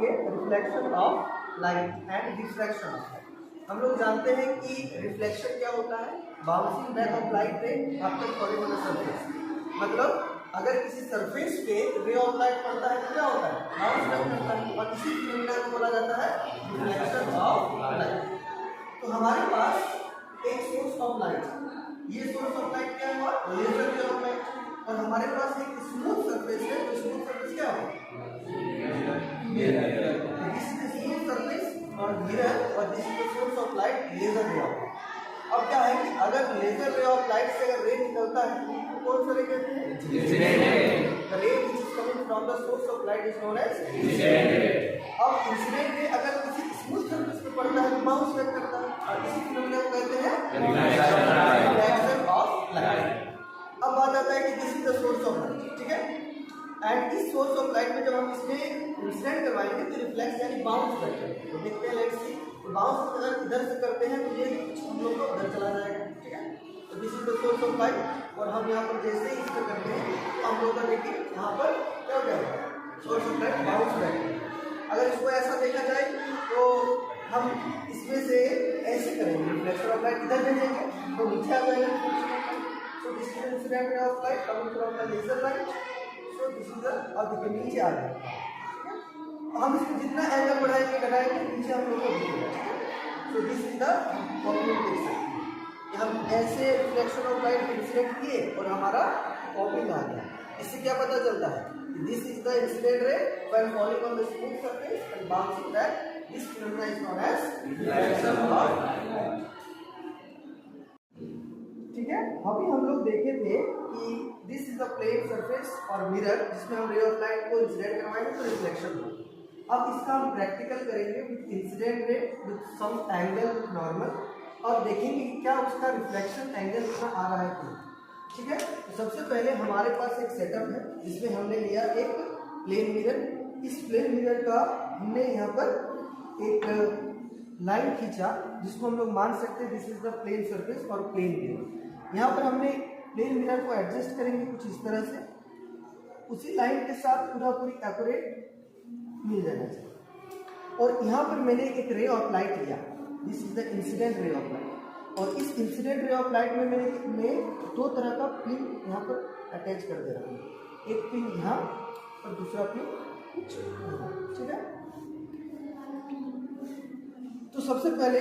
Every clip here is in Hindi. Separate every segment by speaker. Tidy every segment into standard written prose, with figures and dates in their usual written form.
Speaker 1: करेंगे reflection of light and diffraction of light. हम लोग जानते हैं कि रिफ्लेक्शन क्या होता है, बाउंसिंग बैक ऑफ लाइट रे after falling on the surface. मतलब अगर किसी सरफेस पे रे ऑफ लाइट पड़ता है तो क्या होता है, बाउंस बैक करता है, और इसी फिनोमेना को बोला जाता है रिफ्लेक्शन ऑफ लाइट। तो हमारे पास एक सोर्स ऑफ लाइट, ये सोर्स ऑफ लाइट क्या हुआ, लेजर रे ऑफ लाइट, और हमारे पास एक स्मूथ सरफेस है। तो स्मूथ सरफेस क्या है, mirror. This is smooth surface और मिरर, और this is the source of light, laser ray of light. अब क्या है कि अगर लेजर रे ऑफ लाइट से अगर रे निकलता है तो कौन सा रे कहते हैं, incident ray. The ray which is coming from the source of light is known as incident ray. अब इंसिडेंट रे अगर किसी स्मूथ सरफेस पे पड़ता है तो बाउंस बैक करता है, और इसी फिनोमेना को कहते हैं रिफ्लेक्शन ऑफ लाइट। अब बात आता है कि this is the source of light, ठीक है, एंड इस सोर्स ऑफ लाइट में जब हम इसमें इंसिडेंट करवाएंगे तो रिफ्लेक्स यानी बाउंस बैक करेंगे। तो देखते हैं, लेट्स सी, तो बाउंस अगर इधर से करते हैं तो ये हम लोग को उधर चला जाएगा, ठीक है। तो this is the source of light, और हम यहाँ पर जैसे ही इसको करते हैं तो हम लोग का देखिए यहाँ पर क्या हो जाएगा, source of light bounce back. अगर इसको ऐसा देखा जाए तो हम इसमें से ऐसे करेंगे, रिफ्लेक्शन ऑफ लाइट इधर भेजेंगे तो नीचे आ जाएगा। So this is incident ray of light coming from the laser light. So this is the, अब देखिए नीचे आ रहा है, ठीक है। हम इसको जितना एंगल बढ़ाएंगे घटाएंगे नीचे हम लोग को दिखेगा, ठीक है। So this is the कॉम्बिनेट देख सकते हैं, हम ऐसे रिफ्लेक्शन ऑफ लाइट इंसिडेंट किए और हमारा कॉम्बिनेट आ गया। इससे क्या पता चलता है, this is the incident ray when falling on the smooth surface and bouncing back. This phenomena is known as reflection of light, ठीक है। अभी हम लोग देखे थे कि this is a plane surface और मिरर जिसमें हम रे ऑफ लाइट को इंसिडेंट करवाएंगे तो रिफ्लेक्शन होगा। अब इसका हम प्रैक्टिकल करेंगे with incident ray with some angle normal, और देखेंगे कि क्या उसका रिफ्लेक्शन एंगल इतना आ रहा है क्यों, ठीक है। तो सबसे पहले हमारे पास एक सेटअप है जिसमें हमने लिया एक प्लेन मिरर। इस प्लेन मिरर का हमने यहाँ पर एक लाइन खींचा जिसको हम लोग मान सकते हैं this is the plane surface और प्लेन मिरर। यहाँ पर हमने प्लेन मिरर को एडजस्ट करेंगे कुछ इस तरह से, उसी लाइन के साथ पूरी एक्यूरेट मिल जाना चाहिए। और यहाँ पर मैंने एक रे ऑफ लाइट लिया, this is the incident ray of light, और इस इंसिडेंट रे ऑफ लाइट में मैं दो तरह का पिन यहाँ पर अटैच कर दे रहा हूँ, एक पिन यहाँ और दूसरा पिन कुछ यहाँ, ठीक है। तो सबसे पहले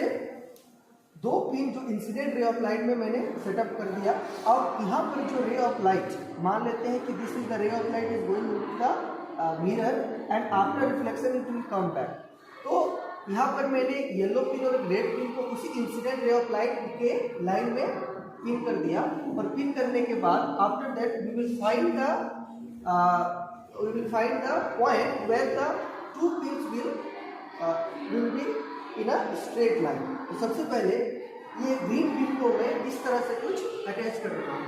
Speaker 1: दो पिन जो इंसिडेंट रे ऑफ लाइट में मैंने सेटअप कर दिया। अब यहाँ पर जो रे ऑफ लाइट, मान लेते हैं कि दिस इज द रे of light is going into the mirror and after reflection it will come back. तो यहाँ पर मैंने एक येलो पिन और एक रेड पिन को उसी इंसिडेंट रे ऑफ लाइट के लाइन में पिन कर दिया, और पिन करने के बाद after that we will find the point where the two pins will be in a straight line. तो सबसे पहले ये ग्रीन पिन को मैं इस तरह से कुछ अटैच कर देता हूँ,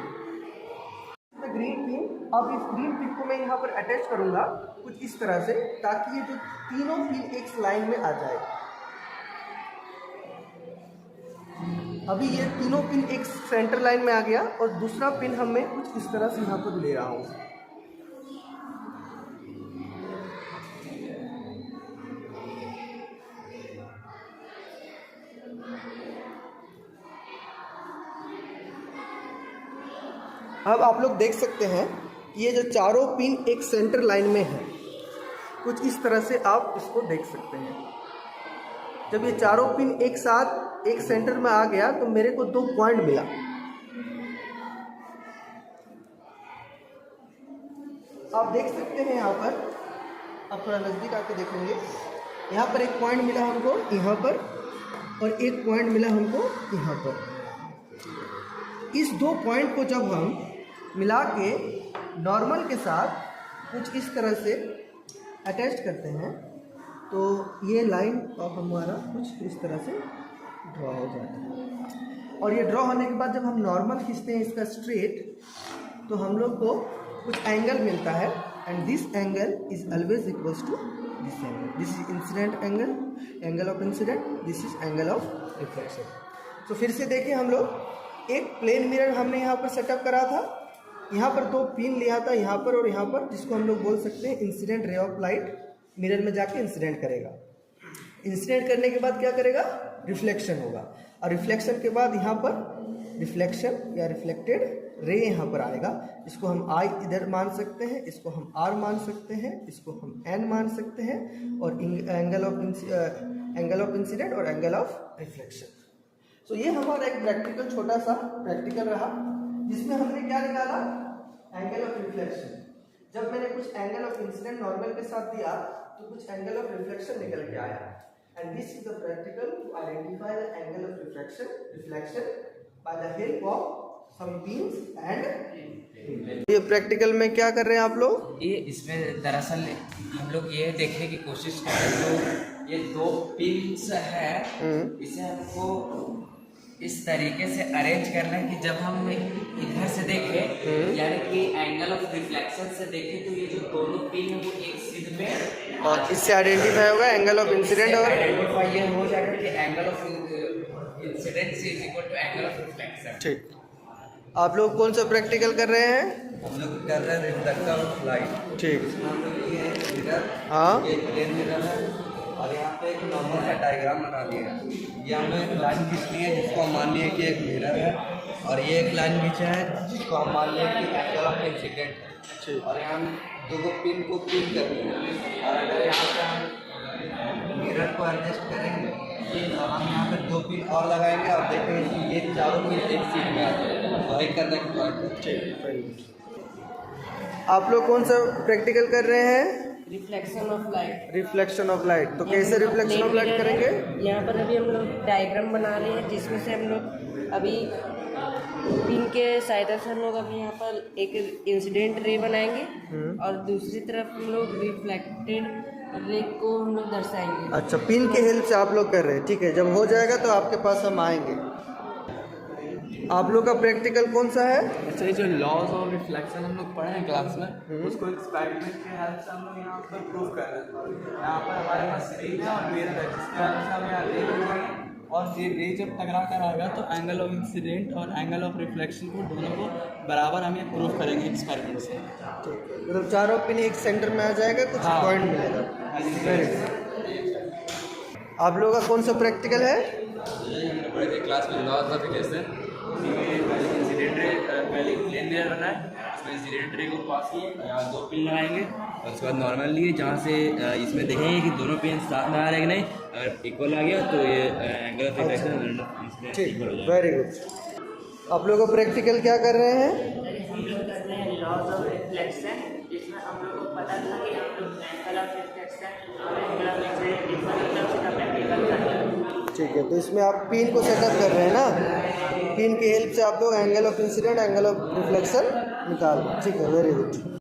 Speaker 1: ग्रीन पिन। अब इस ग्रीन पिन को मैं यहाँ पर अटैच करूँगा कुछ इस तरह से, ताकि ये जो तीनों पिन एक लाइन में आ जाए। अभी ये तीनों पिन एक सेंटर लाइन में आ गया, और दूसरा पिन हम मैं कुछ इस तरह से यहाँ पर ले रहा हूँ। अब आप लोग देख सकते हैं ये जो चारों पिन एक सेंटर लाइन में है, कुछ इस तरह से आप इसको देख सकते हैं। जब ये चारों पिन एक साथ एक सेंटर में आ गया तो मेरे को दो पॉइंट मिला। आप देख सकते हैं यहाँ पर, आप थोड़ा नज़दीक आके देखेंगे, यहाँ पर एक पॉइंट मिला हमको यहाँ पर, और एक पॉइंट मिला हमको यहाँ पर। इस दो पॉइंट को जब हम मिला के नॉर्मल के साथ कुछ इस तरह से अटैच करते हैं तो ये लाइन ऑफ हमारा कुछ इस तरह से ड्रॉ हो जाता है। और ये ड्रॉ होने के बाद जब हम नॉर्मल खींचते हैं इसका स्ट्रेट, तो हम लोग को कुछ एंगल मिलता है, and this angle is always equals to this angle. This is incident angle, angle of incident, this is angle of reflection. तो फिर से देखिए, हम लोग एक प्लेन मिरर हमने यहाँ पर सेटअप करा था, यहाँ पर दो पिन लिया था यहाँ पर और यहाँ पर, जिसको हम लोग बोल सकते हैं incident ray of light mirror में जाके इंसिडेंट करेगा। इंसिडेंट करने के बाद क्या करेगा, रिफ्लेक्शन होगा, और रिफ्लेक्शन के बाद यहाँ पर रिफ्लेक्शन या रिफ्लेक्टेड रे यहाँ पर आएगा। इसको हम आई इधर मान सकते हैं, इसको हम आर मान सकते हैं, इसको हम एन मान सकते हैं, और एंगल ऑफ इंसिडेंट और एंगल ऑफ रिफ्लेक्शन। तो ये हमारा एक प्रैक्टिकल छोटा सा प्रैक्टिकल रहा, जिसमें हमने क्या निकाला, एंगल ऑफ रिफ्लेक्शन। जब मैंने कुछ एंगल ऑफ इंसिडेंट नॉर्मल के साथ दिया तो कुछ एंगल ऑफ रिफ्लेक्शन निकल के आया, and this is the practical to identify the angle of reflection by the help of some beams and. ये प्रैक्टिकल में क्या कर रहे हैं आप लोग,
Speaker 2: ये इसमें दरअसल हम लोग ये देखने की कोशिश कर रहे हैं, तो ये दो पिन्स है, इसे हमको इस तरीके से अरेंज करना है कि जब हम इधर से देखें, यानी कि एंगल ऑफ रिफ्लेक्शन से देखें, तो ये जो दोनों पिन है वो एक सीध में,
Speaker 1: और इससे आइडेंटिफाई होगा एंगल ऑफ इंसिडेंट और
Speaker 2: आइडेंटिफाई ये हो जाएगा कि angle of incident is equal to angle of reflection.
Speaker 1: ठीक। आप लोग कौन सा प्रैक्टिकल कर रहे हैं,
Speaker 3: हम लोग कर रहे हैं रिफ्लेक्टर ऑफ लाइट।
Speaker 1: ठीक।
Speaker 3: हम लोग ये मिरर,
Speaker 1: हाँ,
Speaker 3: ये प्लेन मिरर है, और यहाँ पे एक नॉर्मल का डायग्राम बना दिया है। ये हम लोग एक लाइन खींच ली है जिसको हम मान लिए कि एक मिरर है, और ये एक लाइन खींचा है जिसको हम मान लिए कि एंगल ऑफ इंसिडेंट है, और यहाँ हम दो पिन को पिन कर रहे हैं, और अगर यहाँ पे हम मिरर को एडजस्ट करेंगे तो हम यहाँ पे दो पिन और लगाएंगे और देखेंगे कि ये चारों पिन एक सीट में आते हैं, तो एक करने के बाद।
Speaker 1: आप लोग कौन सा प्रैक्टिकल कर रहे हैं,
Speaker 4: reflection of light.
Speaker 1: Reflection of light. तो कैसे रिफ्लेक्शन ऑफ लाइट करेंगे,
Speaker 4: यहाँ पर अभी हम लोग डायग्राम बना रहे हैं, जिसमें से हम लोग अभी पिन के सहायता से हम लोग अभी यहाँ पर एक इंसिडेंट रे बनाएंगे, और दूसरी तरफ हम लोग रिफ्लेक्टेड रे को हम लोग दर्शाएंगे।
Speaker 1: अच्छा, पिन के हेल्प से आप लोग कर रहे हैं, ठीक है। जब हो जाएगा तो आपके पास हम आएंगे। आप लोग का प्रैक्टिकल कौन सा है,
Speaker 5: अच्छा, ये जो लॉज ऑफ रिफ्लेक्शन हम लोग पढ़े हैं क्लास में, उसको एक्सपेरिमेंट के हेल्प से हम लोग यहाँ पर प्रूव कर रहे हैं। यहाँ पर हमारे पास स्क्रीन है और मिरर है, जिसके हेल्प से हम यहाँ रे लगाएंगे, और ये रे जब टकरा कर आएगा तो एंगल ऑफ इंसिडेंट और एंगल ऑफ रिफ्लेक्शन को दोनों को बराबर हम ये प्रूव करेंगे एक्सपेरिमेंट से।
Speaker 1: मतलब चारों पिन एक सेंटर में आ जाएगा, कुछ पॉइंट मिलेगा। Very good. आप लोगों का कौन सा प्रैक्टिकल है,
Speaker 5: हमने पढ़े थे क्लास में laws of reflection. Incident ray पहले प्लेन मिरर बना है, उसमें इंसिडेंट रे को पास किए, यहाँ दो पिन लगाएंगे, और उसके बाद नॉर्मल लिए, जहाँ से इसमें देखेंगे कि दोनों पिन साथ में आ रहे हैं कि नहीं, अगर इक्वल आ गया तो ये एंगल ऑफ रिफ्लेक्शन
Speaker 1: ठीक,
Speaker 5: इक्वल हो जाएगा।
Speaker 1: Very good. आप लोग का प्रैक्टिकल क्या कर रहे हैं,
Speaker 4: हम लोग करते हैं लॉज ऑफ रिफ्लेक्शन, जिसमें हम लोग को पता था कि हम लोग एंगल ऑफ रिफ्लेक्शन और angle of incident different terms का प्रैक्टिकल करते हैं।
Speaker 1: ठीक है। तो इसमें आप पिन को सेटअप कर रहे हैं ना, पिन की हेल्प से आप लोग angle of incident, angle of reflection निकाल, ठीक है। Very good.